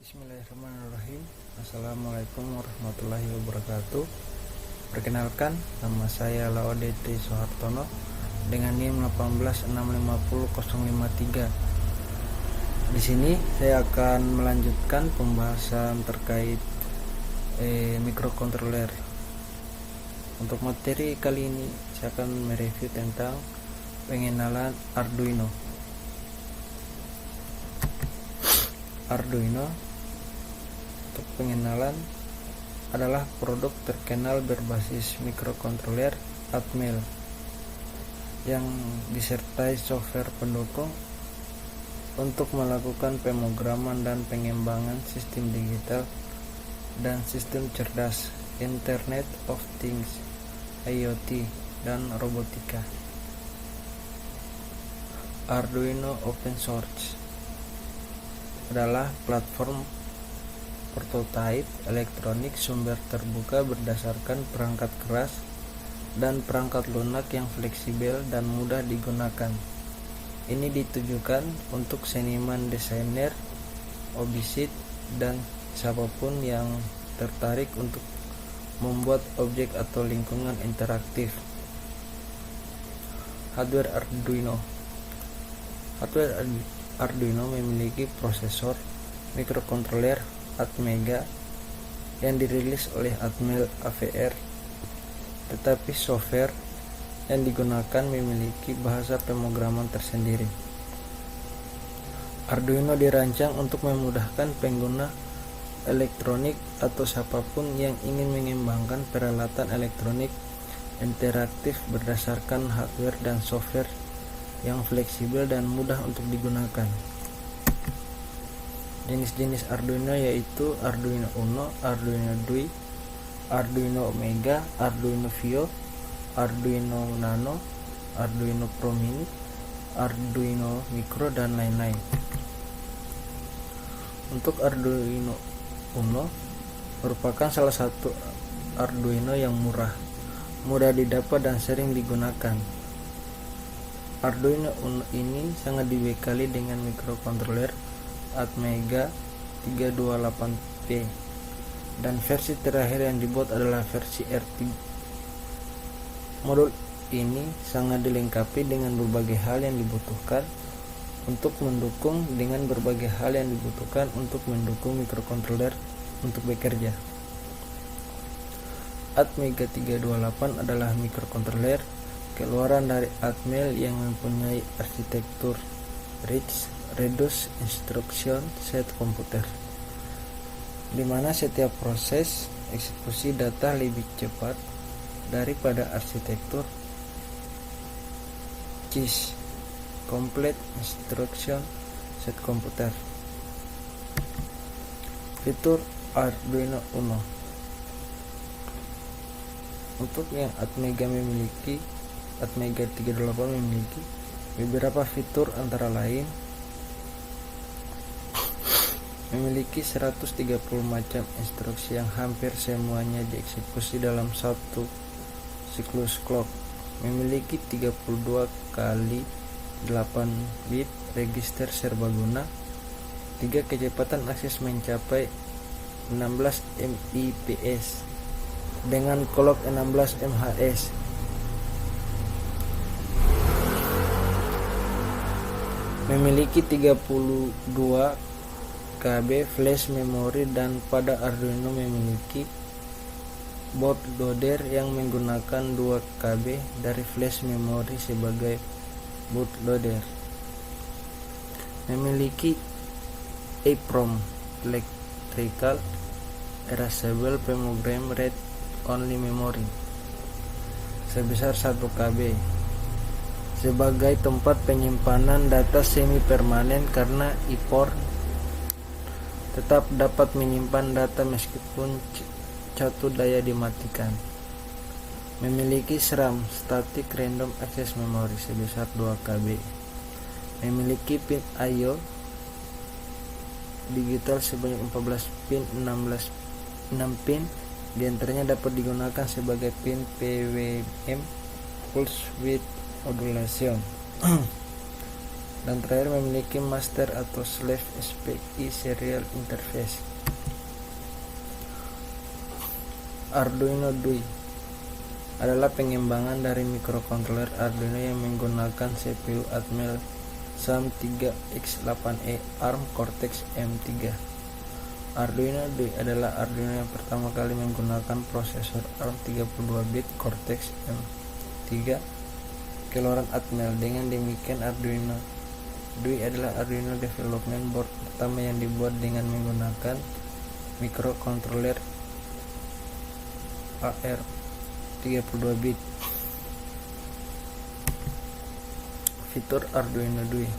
Bismillahirrahmanirrahim. Assalamualaikum warahmatullahi wabarakatuh. Perkenalkan, nama saya Laodete Soehartono dengan NIM 18650.053. Di sini saya akan melanjutkan pembahasan terkait microcontroller. Untuk materi kali ini saya akan mereview tentang pengenalan Arduino. Arduino untuk pengenalan adalah produk terkenal berbasis microcontroller Atmel yang disertai software pendukung untuk melakukan pemrograman dan pengembangan sistem digital dan sistem cerdas, Internet of Things, IoT, dan robotika. Arduino Open Source adalah platform prototipe elektronik sumber terbuka berdasarkan perangkat keras dan perangkat lunak yang fleksibel dan mudah digunakan. Ini ditujukan untuk seniman, desainer, hobisit, dan siapapun yang tertarik untuk membuat objek atau lingkungan interaktif. Hardware Arduino memiliki prosesor microcontroller Atmega yang dirilis oleh Atmel AVR, tetapi software yang digunakan memiliki bahasa pemrograman tersendiri. Arduino dirancang untuk memudahkan pengguna elektronik atau siapapun yang ingin mengembangkan peralatan elektronik interaktif berdasarkan hardware dan software yang fleksibel dan mudah untuk digunakan. Jenis-jenis Arduino yaitu Arduino Uno, Arduino Dui, Arduino Omega, Arduino Vio, Arduino Nano, Arduino Pro Mini, Arduino Micro, dan lain-lain. Untuk Arduino Uno merupakan salah satu Arduino yang murah, mudah didapat dan sering digunakan. Arduino Uno ini sangat dibekali dengan microcontroller Atmega 328P dan versi terakhir yang dibuat adalah versi R3. Modul ini sangat dilengkapi dengan berbagai hal yang dibutuhkan untuk mendukung microcontroller untuk bekerja. Atmega 328 adalah microcontroller keluaran dari Atmel yang mempunyai arsitektur Reduced Instruction Set Computer, di mana setiap proses eksekusi data lebih cepat daripada arsitektur CISC, Complete Instruction Set Computer. Fitur Arduino Uno. Untuk yang Atmega 328 memiliki beberapa fitur, antara lain memiliki 130 macam instruksi yang hampir semuanya dieksekusi dalam satu siklus clock, memiliki 32 kali 8 bit register serbaguna, 3 kecepatan akses mencapai 16 Mbps dengan clock 16 MHz, memiliki 32 KB flash memory, dan pada Arduino memiliki bootloader yang menggunakan 2 KB dari flash memory sebagai bootloader. Memiliki EEPROM Electrical Erasable Program Read Only Memory sebesar 1 KB sebagai tempat penyimpanan data semi permanen, karena EEPROM tetap dapat menyimpan data meskipun satu daya dimatikan. Memiliki SRAM Static Random Access Memory sebesar 2 KB. Memiliki pin I/O digital sebanyak 14 pin, 6 pin diantaranya dapat digunakan sebagai pin PWM Pulse Width Modulation. Dan terakhir memiliki master atau slave SPI serial interface. Arduino DUI adalah pengembangan dari mikrokontroler Arduino yang menggunakan CPU Atmel SAM3X8E ARM Cortex M3. Arduino DUI adalah Arduino yang pertama kali menggunakan prosesor ARM 32-bit Cortex M3 keluaran Atmel. Dengan demikian, Arduino DUI adalah Arduino Development Board pertama yang dibuat dengan menggunakan mikrokontroler AR 32-bit. Fitur Arduino DUI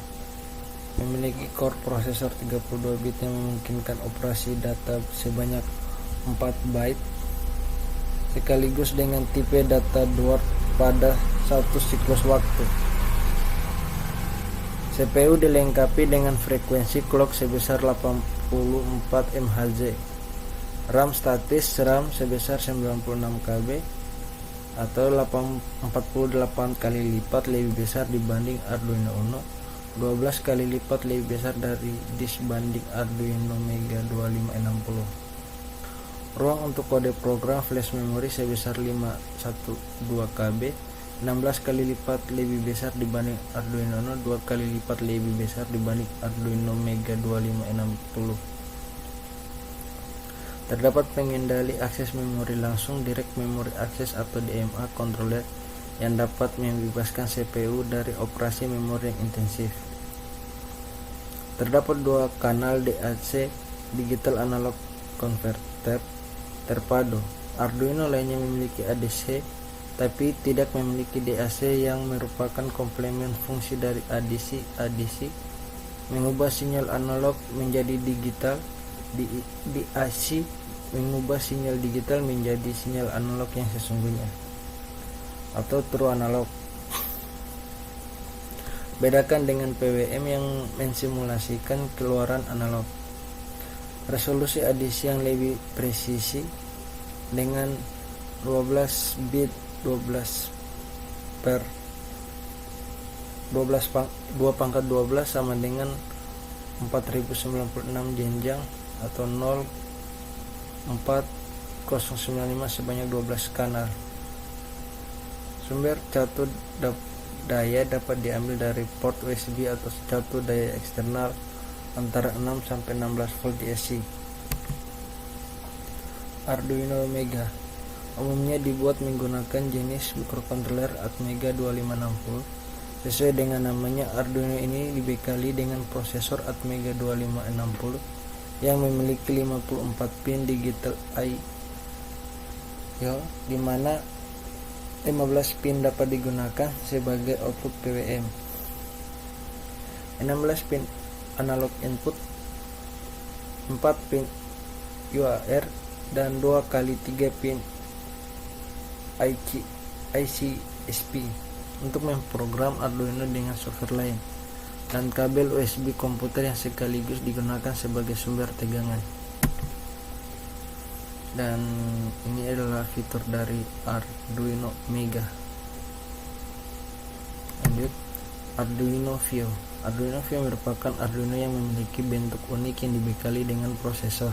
memiliki core prosesor 32-bit yang memungkinkan operasi data sebanyak 4 byte sekaligus dengan tipe data dwell pada satu siklus waktu. CPU dilengkapi dengan frekuensi clock sebesar 84 MHz, RAM statis RAM sebesar 96 KB atau 48 kali lipat lebih besar dibanding Arduino Uno, 12 kali lipat lebih besar dari dibanding Arduino Mega 2560. Ruang untuk kode program flash memory sebesar 512 KB, 16 kali lipat lebih besar dibanding Arduino Uno, 2 kali lipat lebih besar dibanding Arduino Mega 2560. Terdapat pengendali akses memori langsung Direct Memory Access atau DMA controller yang dapat membebaskan CPU dari operasi memori yang intensif. Terdapat 2 kanal DAC Digital Analog Converter terpadu. Arduino lainnya memiliki ADC tapi tidak memiliki DAC yang merupakan komplement fungsi dari ADC. ADC mengubah sinyal analog menjadi digital, DAC mengubah sinyal digital menjadi sinyal analog yang sesungguhnya atau true analog. Bedakan dengan PWM yang mensimulasikan keluaran analog. Resolusi ADC yang lebih presisi dengan 12 bit 12 per 2 pangkat 12 sama dengan 4096 jenjang atau 04095 sebanyak 12 kanal. Sumber catur daya dapat diambil dari port USB atau catur daya eksternal antara 6 sampai 16 volt DC. Arduino Mega umumnya dibuat menggunakan jenis mikrokontroler Atmega 2560. Sesuai dengan namanya, Arduino ini dibekali dengan prosesor Atmega 2560 yang memiliki 54 pin digital I/O, di mana 15 pin dapat digunakan sebagai output PWM, 16 pin analog input, 4 pin UAR, dan 2 kali 3 pin ICSP untuk memprogram Arduino dengan software lain, dan kabel USB komputer yang sekaligus digunakan sebagai sumber tegangan. Dan ini adalah fitur dari Arduino Mega. Lanjut, Arduino Fio. Arduino Fio merupakan Arduino yang memiliki bentuk unik yang dibekali dengan prosesor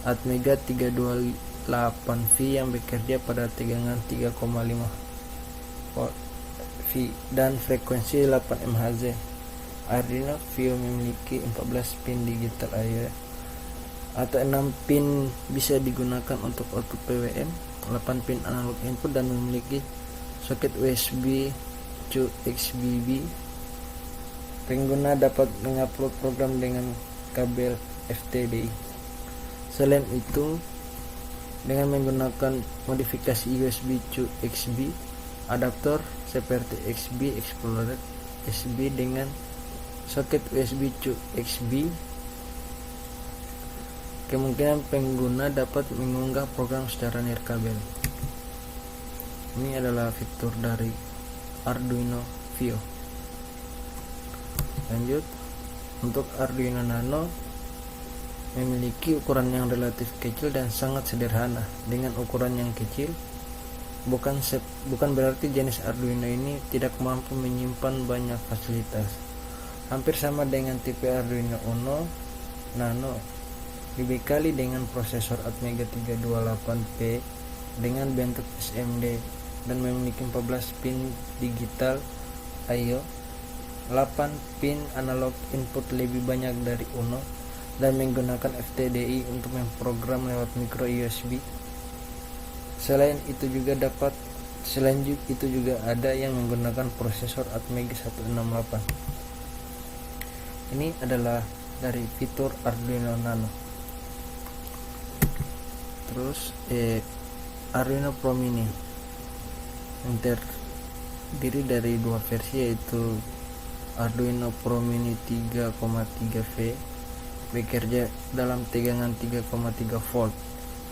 Atmega 328V yang bekerja pada tegangan 3,5 volt V dan frekuensi 8 MHz. Arduino Fio memiliki 14 pin digital I/O atau 6 pin bisa digunakan untuk output PWM, 8 pin analog input, dan memiliki soket USB to XBB. Pengguna dapat mengupload program dengan kabel FTDI. Selain itu, dengan menggunakan modifikasi USB to XB adaptor seperti XB Explorer SB dengan soket USB to XB, kemungkinan pengguna dapat mengunggah program secara nirkabel. Ini adalah fitur dari Arduino Fio. Lanjut, untuk Arduino Nano memiliki ukuran yang relatif kecil dan sangat sederhana. Dengan ukuran yang kecil, bukan berarti jenis Arduino ini tidak mampu menyimpan banyak fasilitas. hampir sama dengan tipe Arduino Uno Nano, dibekali dengan prosesor Atmega 328P dengan bentuk SMD dan memiliki 14 pin digital I/O, 8 pin analog input lebih banyak dari Uno, dan menggunakan FTDI untuk memprogram lewat micro USB. Selain itu juga ada yang menggunakan prosesor Atmega 168. Ini adalah dari fitur Arduino Nano. Terus Arduino Pro Mini yang terdiri dari dua versi, yaitu Arduino Pro Mini 3,3V bekerja dalam tegangan 3,3 volt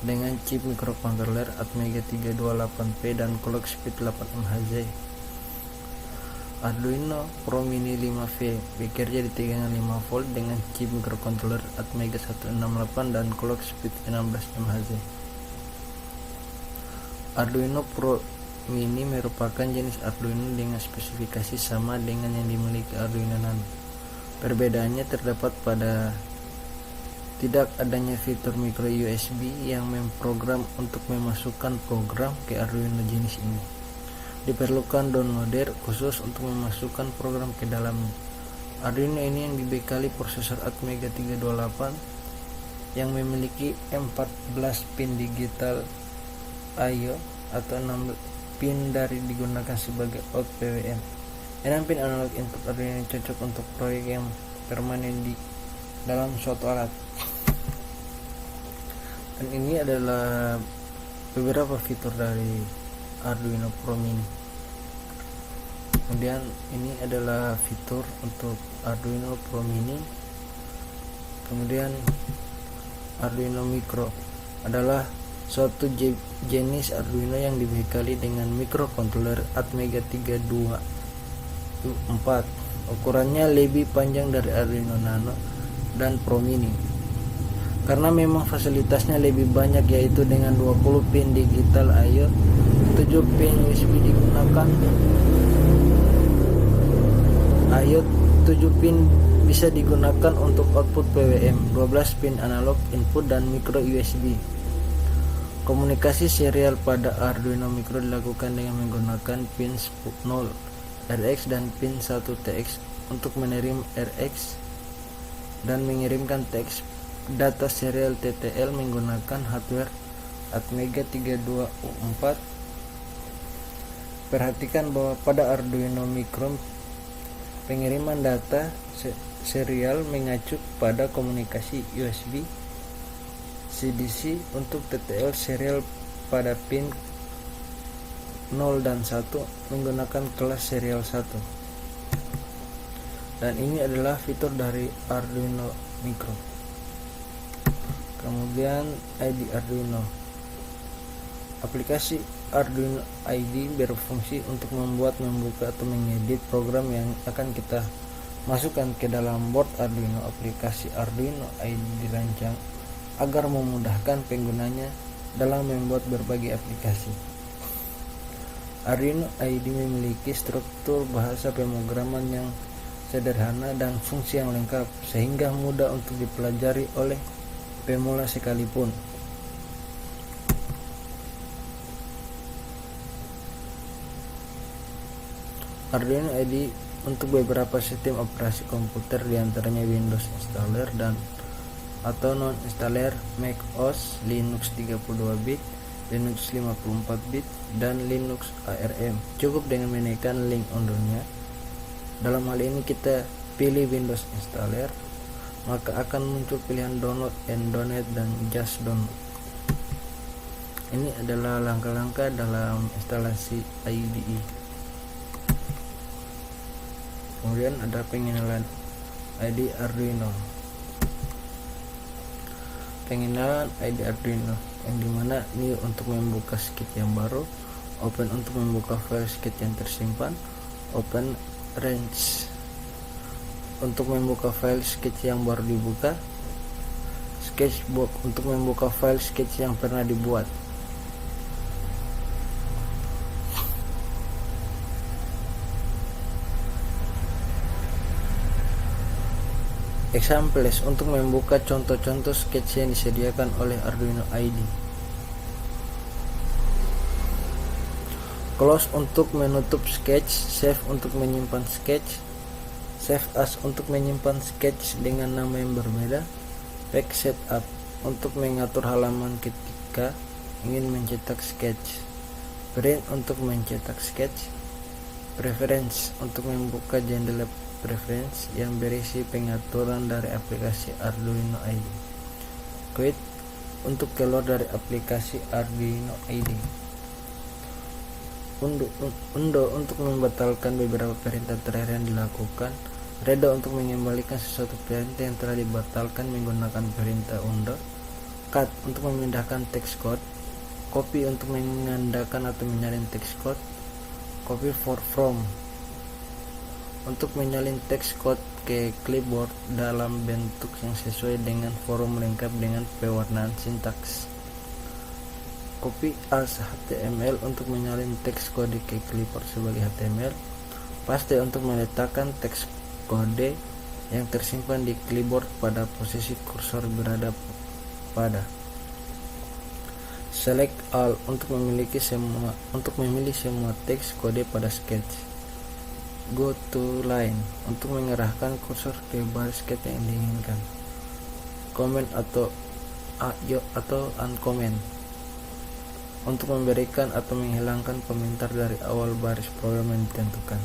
dengan chip microcontroller Atmega 328P dan clock speed 8 MHz. Arduino Pro Mini 5V bekerja di tegangan 5 volt dengan chip microcontroller Atmega 168 dan clock speed 16 MHz. Arduino Pro Mini merupakan jenis Arduino dengan spesifikasi sama dengan yang dimiliki Arduino Nano. Perbedaannya terdapat pada tidak adanya fitur micro USB yang memprogram untuk memasukkan program ke Arduino jenis ini. Diperlukan downloader khusus untuk memasukkan program ke dalamnya. Arduino ini yang dibekali prosesor Atmega 328 yang memiliki 14 pin digital I/O atau 6 pin dari digunakan sebagai out PWM. 6 pin analog input Arduino ini cocok untuk proyek yang permanen di dalam suatu alat. Dan ini adalah beberapa fitur dari Arduino Pro Mini. Kemudian ini adalah fitur untuk Arduino Pro Mini. Kemudian Arduino Micro adalah suatu jenis Arduino yang dibekali dengan microcontroller Atmega 324. Ukurannya lebih panjang dari Arduino Nano dan Pro Mini karena memang fasilitasnya lebih banyak, yaitu dengan 20 pin digital I/O, 7 pin USB digunakan I/O, 7 pin bisa digunakan untuk output PWM, 12 pin analog input dan micro USB. Komunikasi serial pada Arduino Micro dilakukan dengan menggunakan pin 0 RX dan pin 1 TX untuk menerima RX dan mengirimkan TX data serial TTL menggunakan hardware Atmega 32U4. Perhatikan bahwa pada Arduino Micro pengiriman data serial mengacu pada komunikasi USB CDC untuk TTL serial pada pin 0 dan 1 menggunakan kelas serial 1. Dan ini adalah fitur dari Arduino Micro. Kemudian ID Arduino. Aplikasi Arduino ID berfungsi untuk membuat, membuka, atau mengedit program yang akan kita masukkan ke dalam board Arduino. Aplikasi Arduino ID dirancang agar memudahkan penggunanya dalam membuat berbagai aplikasi. Arduino ID memiliki struktur bahasa pemrograman yang sederhana dan fungsi yang lengkap sehingga mudah untuk dipelajari oleh pemula sekalipun. Arduino ID untuk beberapa sistem operasi komputer, diantaranya Windows Installer dan atau non installer, Mac OS, Linux 32 bit, Linux 54 bit, dan Linux ARM. Cukup dengan menekan link unduhnya. Dalam hal ini kita pilih Windows Installer, maka akan muncul pilihan download and donate dan just download. Ini adalah langkah-langkah dalam instalasi IDE. Kemudian ada pengenalan ID Arduino. Pengenalan ID Arduino yang dimana new untuk membuka sketch yang baru, open untuk membuka file sketch yang tersimpan, open range untuk membuka file sketch yang baru dibuka, sketchbook untuk membuka file sketch yang pernah dibuat. Examples untuk membuka contoh-contoh sketch yang disediakan oleh Arduino IDE. Close untuk menutup sketch, save untuk menyimpan sketch, save as untuk menyimpan sketch dengan nama yang berbeda, page setup untuk mengatur halaman ketika ingin mencetak sketch, print untuk mencetak sketch, preference untuk membuka jendela preference yang berisi pengaturan dari aplikasi Arduino IDE, quit untuk keluar dari aplikasi Arduino IDE, undo untuk membatalkan beberapa perintah terakhir yang dilakukan, redo untuk mengembalikan sesuatu perintah yang telah dibatalkan menggunakan perintah undo, cut untuk memindahkan text code, copy untuk mengandalkan atau menyalin text code, copy for from untuk menyalin text code ke clipboard dalam bentuk yang sesuai dengan forum lengkap dengan pewarnaan sintaks, copy as HTML untuk menyalin teks kode ke clipboard sebagai HTML, paste untuk meletakkan teks kode yang tersimpan di clipboard pada posisi kursor berada pada, select all untuk memilih semua teks kode pada sketch, go to line untuk mengerahkan kursor ke baris sketch yang diinginkan, comment atau uncomment untuk memberikan atau menghilangkan komentar dari awal baris program yang ditentukan,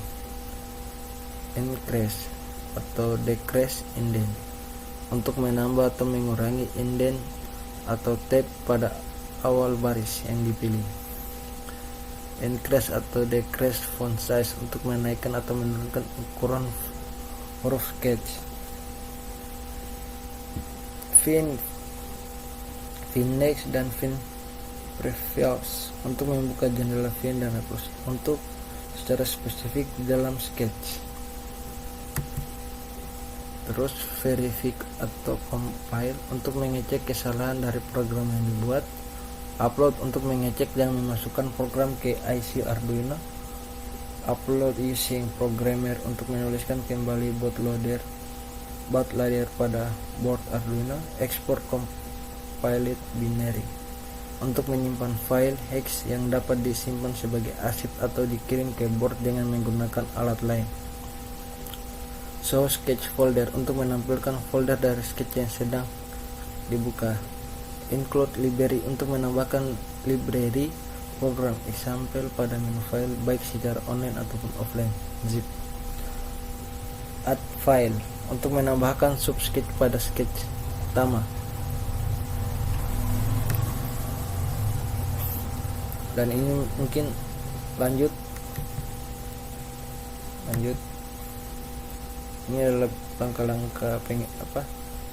increase atau decrease indent untuk menambah atau mengurangi indent atau tab pada awal baris yang dipilih, increase atau decrease font size untuk menaikkan atau menurunkan ukuran huruf sketch, Finex dan Previous untuk membuka jendela Fin dan hapus untuk secara spesifik di dalam sketch. Terus verify atau compile untuk mengecek kesalahan dari program yang dibuat, upload untuk mengecek dan memasukkan program ke IC Arduino, upload using programmer untuk menuliskan kembali bootloader pada board Arduino, export compiled binary untuk menyimpan file hex yang dapat disimpan sebagai arsip atau dikirim ke board dengan menggunakan alat lain, show sketch folder untuk menampilkan folder dari sketch yang sedang dibuka, include library untuk menambahkan library program example pada menu file baik secara online ataupun offline, zip, add file untuk menambahkan subsketch pada sketch utama, dan ini mungkin lanjut ini adalah langkah-langkah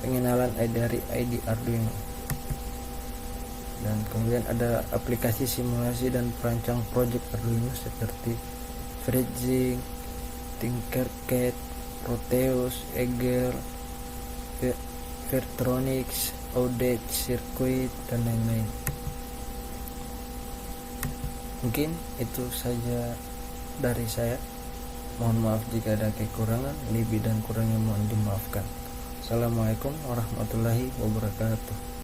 pengenalan dari IDE Arduino. Dan kemudian ada aplikasi simulasi dan perancang project Arduino seperti Freezing, Tinkercad, Proteus, Eagle, Vertronics, Audit, Circuit, dan lain-lain. Mungkin itu saja dari saya. Mohon maaf jika ada kekurangan, lebih dan kurangnya mohon dimaafkan. Assalamualaikum warahmatullahi wabarakatuh.